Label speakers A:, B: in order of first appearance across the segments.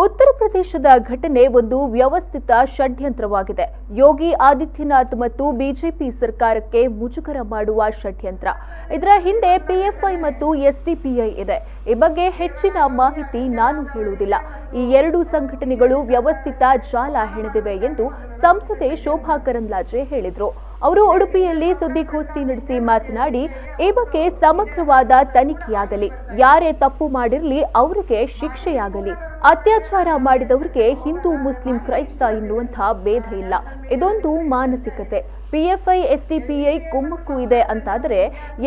A: ಉತ್ತರ ಪ್ರದೇಶದ ಘಟನೆ ಒಂದು ವ್ಯವಸ್ಥಿತ ಷಡ್ಯಂತ್ರವಾಗಿದೆ. ಯೋಗಿ ಆದಿತ್ಯನಾಥ್ ಮತ್ತು ಬಿಜೆಪಿ ಸರ್ಕಾರಕ್ಕೆ ಮುಜುಗರ ಮಾಡುವ ಷಡ್ಯಂತ್ರ. ಇದರ ಹಿಂದೆ ಪಿಎಫ್ಐ ಮತ್ತು ಎಸ್ಡಿಪಿಐ ಇದೆ. ಈ ಬಗ್ಗೆ ಹೆಚ್ಚಿನ ಮಾಹಿತಿ ನಾನು ಹೇಳುವುದಿಲ್ಲ. ಈ ಎರಡು ಸಂಘಟನೆಗಳು ವ್ಯವಸ್ಥಿತ ಜಾಲ ಹೆಣೆದಿವೆ ಎಂದು ಸಂಸದೆ ಶೋಭಾ ಕರಂದ್ಲಾಜೆ ಹೇಳಿದರು. ಅವರು ಉಡುಪಿಯಲ್ಲಿ ಸುದ್ದಿಗೋಷ್ಠಿ ನಡೆಸಿ ಮಾತನಾಡಿ, ಈ ಬಗ್ಗೆ ಸಮಗ್ರವಾದ ತನಿಖೆಯಾಗಲಿ, ಯಾರೇ ತಪ್ಪು ಮಾಡಿರಲಿ ಅವರಿಗೆ ಶಿಕ್ಷೆಯಾಗಲಿ. ಅತ್ಯಾಚಾರ ಮಾಡಿದವರಿಗೆ ಹಿಂದೂ, ಮುಸ್ಲಿಂ, ಕ್ರೈಸ್ತ ಎನ್ನುವಂತಹ ಭೇದ ಇಲ್ಲ. ಇದೊಂದು ಮಾನಸಿಕತೆ. ಪಿಎಫ್ಐ, ಎಸ್ಡಿಪಿಐ ಕುಮ್ಮಕ್ಕು ಇದೆ ಅಂತಾದರೆ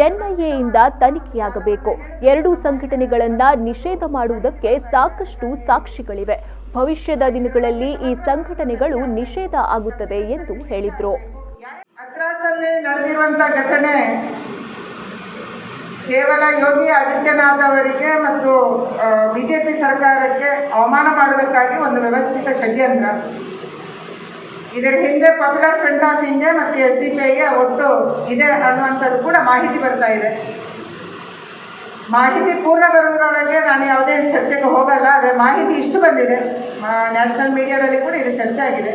A: ಎನ್ಐಎಯಿಂದ ತನಿಖೆಯಾಗಬೇಕು. ಎರಡೂ ಸಂಘಟನೆಗಳನ್ನ ನಿಷೇಧ ಮಾಡುವುದಕ್ಕೆ ಸಾಕಷ್ಟು ಸಾಕ್ಷಿಗಳಿವೆ. ಭವಿಷ್ಯದ ದಿನಗಳಲ್ಲಿ ಈ ಸಂಘಟನೆಗಳು ನಿಷೇಧ ಆಗುತ್ತದೆ ಎಂದು ಹೇಳಿದರು.
B: ಅಟ್ರಾಸಲ್ಲಿ ನಡೆದಿರುವಂತಹ ಘಟನೆ ಕೇವಲ ಯೋಗಿ ಆದಿತ್ಯನಾಥ್ ಅವರಿಗೆ ಮತ್ತು ಬಿಜೆಪಿ ಸರ್ಕಾರಕ್ಕೆ ಅವಮಾನ ಮಾಡುವುದಕ್ಕಾಗಿ ಒಂದು ವ್ಯವಸ್ಥಿತ ಷಡ್ಯಂತ್ರ. ಇದರ ಹಿಂದೆ ಪಾಪ್ಯುಲರ್ ಫ್ರಂಟ್ ಆಫ್ ಇಂಡಿಯಾ ಮತ್ತು ಎಸ್ಡಿಪಿಐ ಒಟ್ಟು ಇದೆ ಅನ್ನುವಂಥದ್ದು ಕೂಡ ಮಾಹಿತಿ ಬರ್ತಾ ಇದೆ. ಮಾಹಿತಿ ಪೂರ್ಣ ಬರೋದ್ರೊಳಗೆ ನಾನು ಯಾವುದೇ ಚರ್ಚೆಗೆ ಹೋಗಲ್ಲ. ಆದರೆ ಮಾಹಿತಿ ಇಷ್ಟು ಬಂದಿದೆ, ನ್ಯಾಷನಲ್ ಮೀಡಿಯಾದಲ್ಲಿ ಕೂಡ ಇದು ಚರ್ಚೆ ಆಗಿದೆ.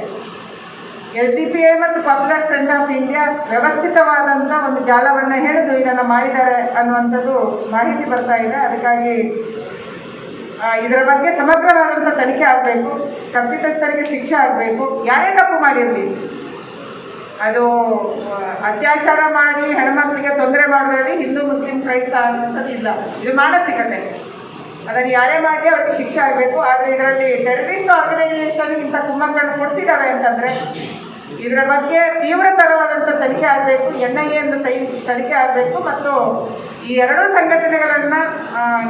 B: ಎಸ್ಡಿಪಿಐ ಮತ್ತು ಪಾಪ್ಯುಲರ್ ಫ್ರಂಟ್ ಆಫ್ ಇಂಡಿಯಾ ವ್ಯವಸ್ಥಿತವಾದಂಥ ಒಂದು ಜಾಲವನ್ನು ಹೇಳಿದು ಇದನ್ನು ಮಾಡಿದ್ದಾರೆ ಅನ್ನುವಂಥದ್ದು ಮಾಹಿತಿ ಬರ್ತಾ ಇದೆ. ಅದಕ್ಕಾಗಿ ಇದರ ಬಗ್ಗೆ ಸಮಗ್ರವಾದಂಥ ತನಿಖೆ ಆಗಬೇಕು. ತಪ್ಪಿತಸ್ಥರಿಗೆ ಶಿಕ್ಷೆ ಆಗಬೇಕು. ಯಾರೇ ತಪ್ಪು ಮಾಡಿರಲಿ, ಅದು ಅತ್ಯಾಚಾರ ಮಾಡಿ ಹೆಣ್ಮಕ್ಳಿಗೆ ತೊಂದರೆ ಮಾಡೋದ್ರಲ್ಲಿ ಹಿಂದೂ, ಮುಸ್ಲಿಂ, ಕ್ರೈಸ್ತ ಅನ್ನುವಂಥದ್ದು ಇಲ್ಲ. ಇದು ಮಾನಸಿಕತೆ. ಅದನ್ನು ಯಾರೇ ಮಾಡಿ ಅವ್ರಿಗೆ ಶಿಕ್ಷೆ ಆಗಬೇಕು. ಆದರೆ ಇದರಲ್ಲಿ ಟೆರರಿಸ್ಟ್ ಆರ್ಗನೈಸೇಷನ್ ಇಂಥ ಕುಮ್ಮಕ್ಕನ್ನು ಕೊಡ್ತಿದ್ದಾವೆ ಅಂತಂದರೆ ಇದರ ಬಗ್ಗೆ ತೀವ್ರತರವಾದಂಥ ತನಿಖೆ ಆಗಬೇಕು. ಎನ್ಐಎ ಎಂದು ತನಿಖೆ ಆಗಬೇಕು. ಮತ್ತು ಈ ಎರಡೂ ಸಂಘಟನೆಗಳನ್ನು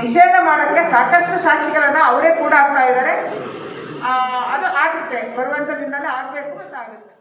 B: ನಿಷೇಧ ಮಾಡೋಕ್ಕೆ ಸಾಕಷ್ಟು ಸಾಕ್ಷಿಗಳನ್ನು ಅವರೇ ಕೂಡ ಆಗ್ತಾ ಇದ್ದಾರೆ. ಅದು ಆಗುತ್ತೆ, ಬರುವಂಥ ದಿನದಲ್ಲಿ ಆಗಬೇಕು ಅಂತ ಆಗುತ್ತೆ.